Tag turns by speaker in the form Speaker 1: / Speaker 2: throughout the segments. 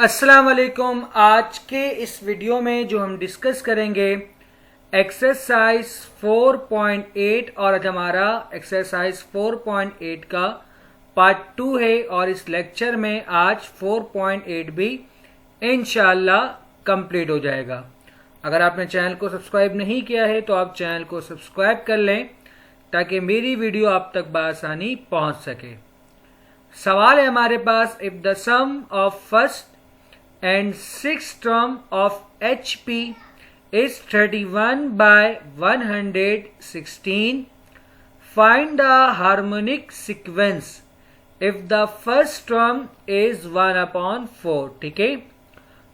Speaker 1: अस्सलाम वालेकुम। आज के इस वीडियो में जो हम डिस्कस करेंगे एक्सरसाइज 4.8 और आज हमारा एक्सरसाइज 4.8 का पार्ट 2 है और इस लेक्चर में आज 4.8 भी इंशाल्लाह कंप्लीट हो जाएगा। अगर आपने चैनल को सब्सक्राइब नहीं किया है तो आप चैनल को सब्सक्राइब कर लें ताकि मेरी वीडियो आप तक बआसानी पहुंच सके। सवाल है हमारे पास, if the sum of first and sixth term of HP is 31 by 116. Find the harmonic sequence if the first term is 1 upon 4. ठीक है,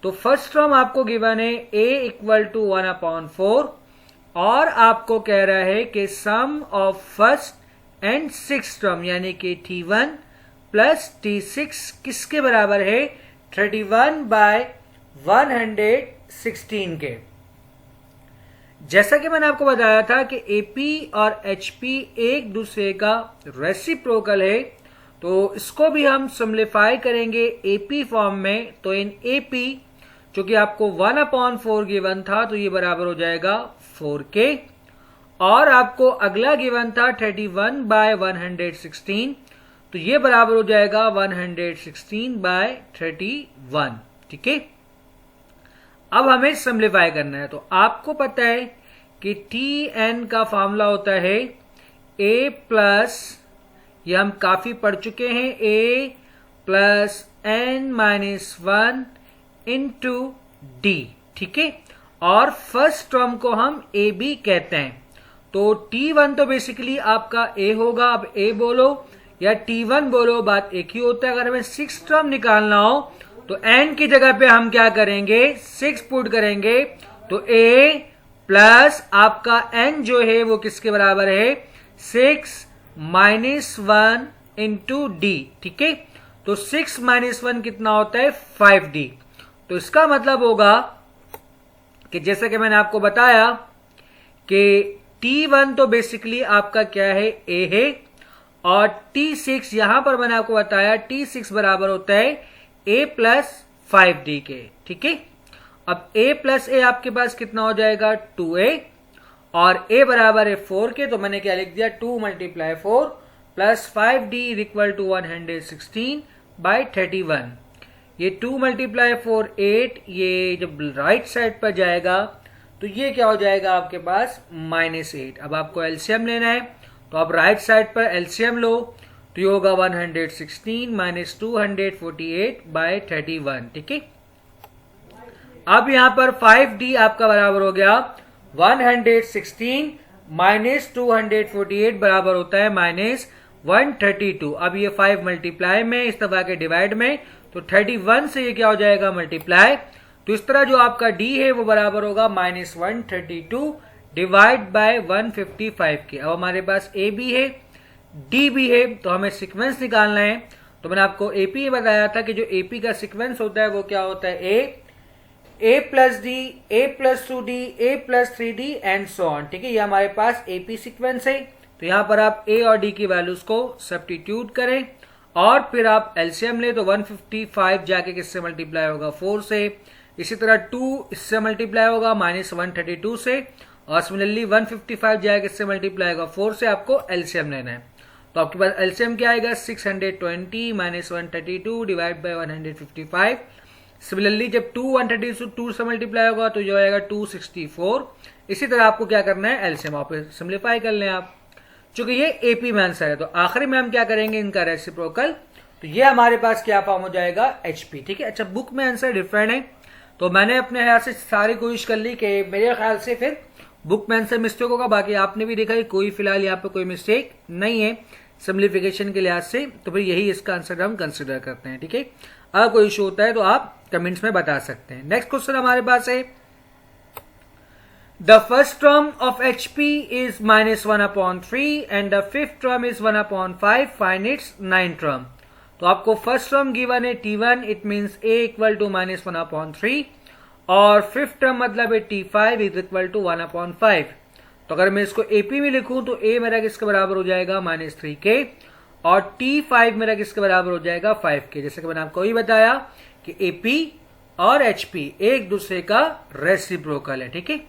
Speaker 1: तो फर्स्ट टर्म आपको गिवन है a इक्वल टू 1 अपॉन 4 और आपको कह रहा है कि sum of first and six term यानी कि T1 प्लस T6 किसके बराबर है 31 बाय 116 के। जैसा कि मैंने आपको बताया था कि AP और HP एक दूसरे का रेसिप्रोकल है, तो इसको भी हम सिंप्लीफाई करेंगे AP फॉर्म में। तो इन AP जो कि आपको 1 अपॉन 4 गिवन था तो ये बराबर हो जाएगा 4 के, और आपको अगला गिवन था 31 बाय 116 तो ये बराबर हो जाएगा 116 बाय 31। ठीक है, अब हमें सिंप्लीफाई करना है। तो आपको पता है कि Tn का फॉर्मूला होता है a प्लस, ये हम काफी पढ़ चुके हैं, a plus n minus 1 into D. ठीक है, और फर्स्ट टर्म को हम a b कहते हैं। तो T1 तो बेसिकली आपका a होगा, अब a बोलो या T1 बोलो बात एक ही होता है। अगर हमें सिक्स टर्म निकालना हो तो n की जगह पे हम क्या करेंगे 6 पुट करेंगे, तो a प्लस आपका n जो है वो किसके बराबर है 6 माइनस 1 इंटू डी। ठीक है, तो 6 माइनस 1 कितना होता है 5d। तो इसका मतलब होगा कि जैसा कि मैंने आपको बताया कि T1 तो बेसिकली आपका क्या है a है, और T6 यहां पर मैंने आपको बताया T6 बराबर होता है a प्लस 5d के। ठीक है, अब a प्लस a आपके पास कितना हो जाएगा 2a, और a बराबर है 4 के, तो मैंने क्या लिख दिया 2 multiply 4 plus 5d equal to 116 by 31। ये 2 मल्टीप्लाई 4 8, ये जब राइट साइड पर जाएगा तो ये क्या हो जाएगा आपके पास -8। अब आपको एलसीएम लेना है, तो आप राइट साइड पर एलसीएम लो तो ये होगा 116 माइनस 248 बाय 31। ठीक है, अब यहां पर 5d आपका बराबर हो गया 116 माइनस 248 बराबर होता है माइनस 132। अब ये 5 मल्टीप्लाई में, इस दफा के डिवाइड में, तो 31 से ये क्या हो जाएगा मल्टीप्लाई। तो इस तरह जो आपका d है वो बराबर होगा माइनस 132 डिवाइड बाय 155 के। अब हमारे पास a भी है d भी है, तो हमें सीक्वेंस निकालना है। तो मैंने आपको AP बताया था कि जो AP का सीक्वेंस होता है वो क्या होता है a plus d, a plus 2d, a plus 3d and so on. ठीक है, ये हमारे पास AP सीक्वेंस है। तो यहां पर आप a और d की वैल्यूज को सब्स्टिट्यूट करें और फिर आप एलसीएम ले, तो 155 जाके किससे मल्टीप्लाई होगा 4 से, इसी तरह 2 इससे मल्टीप्लाई होगा माइनस 132 से, और सिमिलरली 155 जाएगा इससे मल्टीप्लाई होगा 4 से। आपको एलसीएम लेना है, तो आपके पास एलसीएम क्या आएगा 620 माइनस 132 डिवाइड बाय 155। सिमिलरली जब 132 से मल्टीप्लाई होगा तो जो आएगा 264। इसी तरह आपको क्या करना है एलसीएम आप सिंप्लीफाई कर लें आप, चूंकि ये एपी में आंसर है। तो आखिरी में हम क्या करेंगे इनका रेसिप्रोकल, तो ये हमारे पास क्या फॉर्म हो जाएगा एचपी। ठीक है, अच्छा बुक में आंसर डिफरेंट है, तो मैंने अपने ख्याल से सारी कोशिश कर ली कि मेरे ख्याल से फिर बुक में आंसर मिस्टेक होगा। बाकी आपने भी देखा कि कोई फिलहाल यहाँ पे कोई मिस्टेक नहीं है सिंप्लीफिकेशन के लिहाज से, तो फिर यही इसका आंसर हम कंसिडर करते हैं। ठीक है, अगर कोई इशू होता है तो आप कमेंट्स में बता सकते हैं। नेक्स्ट क्वेश्चन हमारे पास है, the first term of HP is -1 upon 3 and the fifth term is 1 upon 5, find its 9th term. तो आपको फर्स्ट टर्म गिवन है T1, it means a equal to -1 upon 3, और फिफ्थ टर्म मतलब है T5 is equal to 1 upon 5। तो अगर मैं इसको AP में लिखूं तो a मेरा किसके बराबर हो जाएगा -3 के, और T5 मेरा किसके बराबर हो जाएगा 5 के। जैसे कि मैंने आपको ही बताया कि एपी और एचपी एक दूसरे का रेसिप्रोकल है। ठीक है,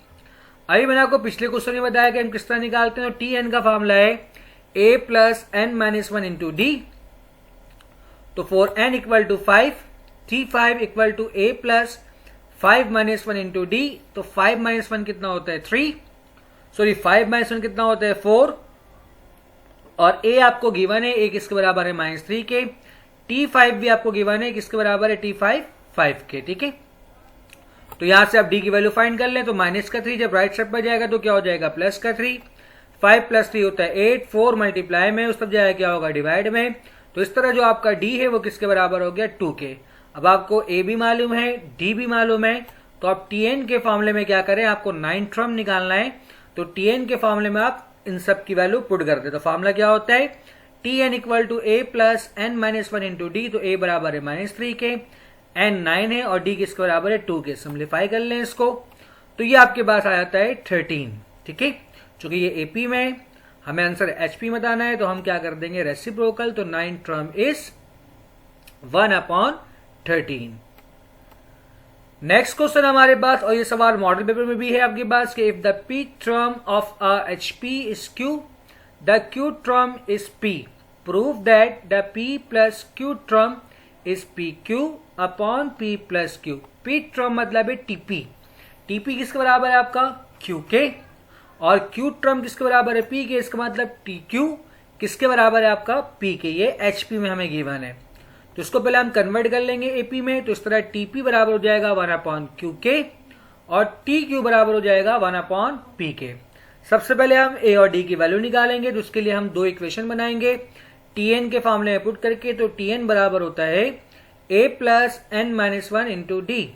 Speaker 1: अभी मैंने आपको पिछले क्वेश्चन में बताया कि हम किस तरह निकालते हैं। तो टी एन का फॉर्मूला है a plus N minus one into D. तो for N equal to 5, T5 equal to A plus 5 minus one into D. तो 5 माइनस वन कितना होता है 3, सॉरी 5 माइनस वन कितना होता है 4, और ए आपको गिवन है ए किसके बराबर है -3 के। T5 भी आपको गिवन है किसके बराबर है T5 5 के। ठीक है, तो यहां से आप डी की वैल्यू फाइंड कर लें। तो -3 जब राइट साइड पर जाएगा तो क्या हो जाएगा +3, 5 + 3 होता है 8, 4 मल्टीप्लाई में उस तब जाएगा क्या होगा डिवाइड में। तो इस तरह जो आपका डी है वो किसके बराबर हो गया 2 के। अब आपको ए भी मालूम है डी भी मालूम है, तो आप टीएन के फॉर्मूले में क्या करें, आपको 9 टर्म निकालना है। तो टीएन के फॉर्मूले में आप इन सब की वैल्यू पुट कर दे। तो फॉर्मूला क्या होता है TN equal to A plus N minus one into D. तो ए बराबर है -3 के, एन 9 है और डी किसके बराबर है 2 के। सिंप्लीफाई कर लें इसको, तो ये आपके पास आ जाता है 13। ठीक है, चूंकि ये एपी में हमें आंसर एचपी में बताना है तो हम क्या कर देंगे रेसिप्रोकल। तो 9 टर्म इज 1/13। नेक्स्ट क्वेश्चन हमारे पास, और ये सवाल मॉडल पेपर में भी है आपके पास, कि if the P term of a HP is Q, the Q term is P, prove that the P plus Q term is P Q upon P plus Q. P term मतलब है TP. TP किसके बराबर है आपका Q के, और Q term किसके बराबर है पी के। इसका मतलब टी क्यू किसके बराबर है आपका पी के। ये एचपी में हमें गिवन है, तो इसको पहले हम कन्वर्ट कर लेंगे एपी में। तो इस तरह टीपी बराबर हो जाएगा 1/क्यू के, और टी क्यू बराबर हो जाएगा 1/पी के। सबसे पहले हम ए और डी की वैल्यू निकालेंगे, तो उसके लिए हम दो इक्वेशन बनाएंगे टीएन के फॉर्मूले में पुट करके। तो टीएन बराबर होता है a plus N minus one into D.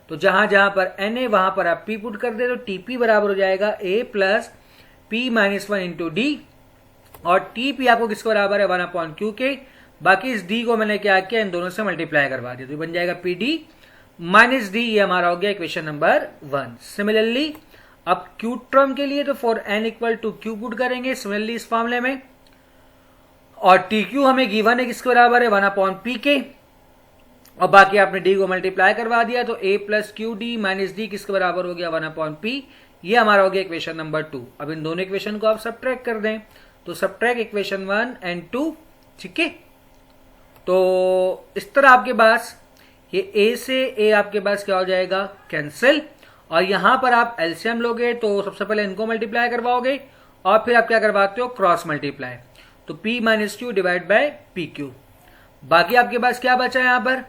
Speaker 1: तो जहां जहां पर एन है वहां पर आप पी पुट कर दे, तो टीपी बराबर हो जाएगा a plus p minus one into d, और टीपी आपको किसके बराबर है 1/क्यू के। बाकी इस डी को मैंने क्या किया इन दोनों से मल्टीप्लाई करवा दिया, तो बन जाएगा पी डी माइनस डी। ये हमारा हो गया इक्वेशन नंबर 1। सिमिलरली अब क्यू टर्म के लिए तो for N equal to Q put करेंगे सिमिलरली इस मामले में, और टी क्यू हमें गिवन है किसके बराबर है 1/पी के, और बाकी आपने डी को मल्टीप्लाई करवा दिया। तो a plus q d minus d किसके बराबर हो गया 1/पी। ये हमारा हो गया इक्वेशन नंबर 2। अब इन दोनों इक्वेशन को आप सबट्रैक्ट कर दें, तो सबट्रैक्ट इक्वेशन 1 एंड 2। ठीक है, तो इस तरह आपके पास ये ए से ए आपके पास क्या हो जाएगा कैंसिल, और यहां पर आप एलसीएम लोगे तो सबसे पहले इनको मल्टीप्लाई करवाओगे और फिर आप क्या करवाते हो क्रॉस मल्टीप्लाई। तो p minus Q divide by P Q. बाकी आपके पास क्या बचा है यहां पर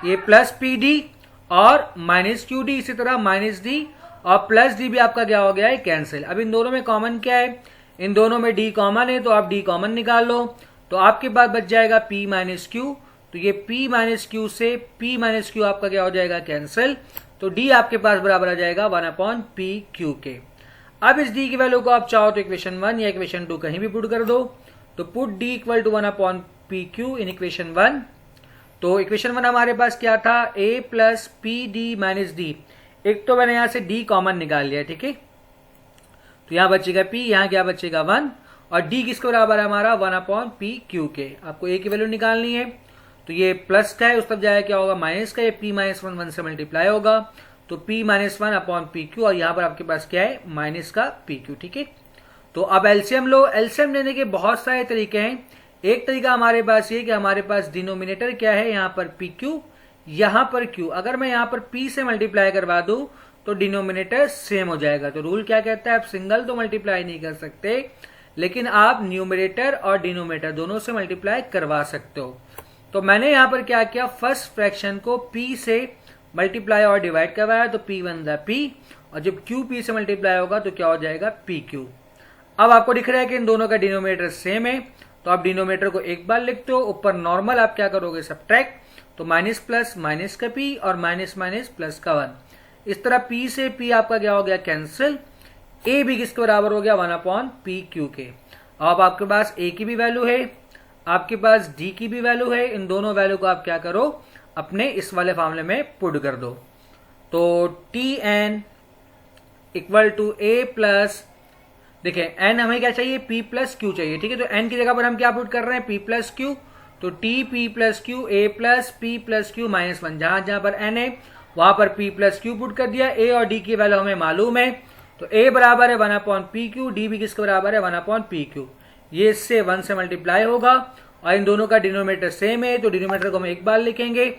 Speaker 1: ये प्लस पी डी और माइनस क्यू डी, इसी तरह माइनस डी और प्लस डी भी आपका क्या हो गया है कैंसिल। अब इन दोनों में कॉमन क्या है, इन दोनों में डी कॉमन है, तो आप डी कॉमन निकाल लो। तो आपके पास बच जाएगा p माइनस क्यू। तो ये p माइनस क्यू से p माइनस क्यू आपका क्या हो जाएगा कैंसिल। तो d आपके पास बराबर आ जाएगा 1/p क्यू के। अब इस d की वैल्यू को आप चाहो तो इक्वेशन 1 या इक्वेशन 2 कहीं भी पुट कर दो। तो put d equal to 1/p Q in equation 1। तो इक्वेशन 1 हमारे पास क्या था a plus P D minus D. एक तो मैंने यहां से d कॉमन निकाल लिया, ठीक है, तो यहां बचेगा p, यहां क्या बचेगा 1, और d किसके बराबर है हमारा 1/p क्यू के। आपको a की वैल्यू निकालनी है, तो ये प्लस का है उस तब जाएगा क्या होगा माइनस का, ये p माइनस 1 से मल्टीप्लाई होगा, तो p माइनस 1/p क्यू, और यहां पर आपके पास क्या है माइनस का p क्यू। ठीक है, तो अब एलसीएम लो। एलसीएम लेने के बहुत सारे तरीके हैं। एक तरीका हमारे पास ये कि हमारे पास डिनोमिनेटर क्या है यहाँ पर पी क्यू, यहाँ पर क्यू। अगर मैं यहाँ पर p से मल्टीप्लाई करवा दूं तो डिनोमिनेटर सेम हो जाएगा। तो रूल क्या कहता है, आप सिंगल तो मल्टीप्लाई नहीं कर सकते, लेकिन आप न्यूमरेटर और डिनोमिनेटर दोनों से मल्टीप्लाई करवा सकते हो। तो मैंने यहाँ पर क्या किया, फर्स्ट फ्रैक्शन को p से मल्टीप्लाई और डिवाइड करवाया, तो p1 द p, और जब q p से मल्टीप्लाई होगा तो क्या हो जाएगा p q। अब आपको दिख रहा है कि इन दोनों का डिनोमिनेटर सेम है, तो आप डिनोमिनेटर को एक बार लिखते हो, ऊपर नॉर्मल आप क्या करोगे सबट्रैक्ट, तो माइनस प्लस माइनस का p और माइनस माइनस प्लस का 1। इस तरह p से p आपका क्या हो गया कैंसिल। a भी किसके बराबर हो गया 1/p क्यू के। अब आपके पास a की भी वैल्यू है, आपके पास d की भी वैल्यू है, इन दोनों वैल्यू को आप क्या करो अपने इस वाले फॉर्मूले में पुट कर दो। तो tn equal to a plus, देखिए n हमें क्या चाहिए p प्लस क्यू चाहिए, ठीक है, तो n की जगह पर हम क्या पुट कर रहे हैं p प्लस क्यू। तो T P plus Q A plus P plus Q minus 1, जहां जहां पर एन है वहां पर पी प्लस क्यू पुट कर दिया। ए और डी की वैल्यू हमें मालूम है, तो ए बराबर है 1/पी क्यू, डी भी किसके बराबर है 1/पी क्यू। ये इससे 1 से मल्टीप्लाई होगा और इन दोनों का डिनोमिनेटर सेम है, तो डिनोमिनेटर को हम एक बार लिखेंगे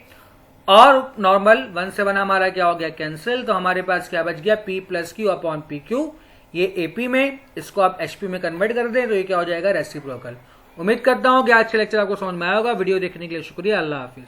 Speaker 1: और नॉर्मल 1 से 1 हमारा क्या हो गया कैंसिल, तो हमारे पास क्या बच गया P plus Q upon P Q. ये एपी में, इसको आप एचपी में कन्वर्ट कर दें तो ये क्या हो जाएगा रेसिप्रोकल। उम्मीद करता हूं कि आज के लेक्चर आपको समझ में आया होगा। वीडियो देखने के लिए शुक्रिया। अल्लाह हाफिज।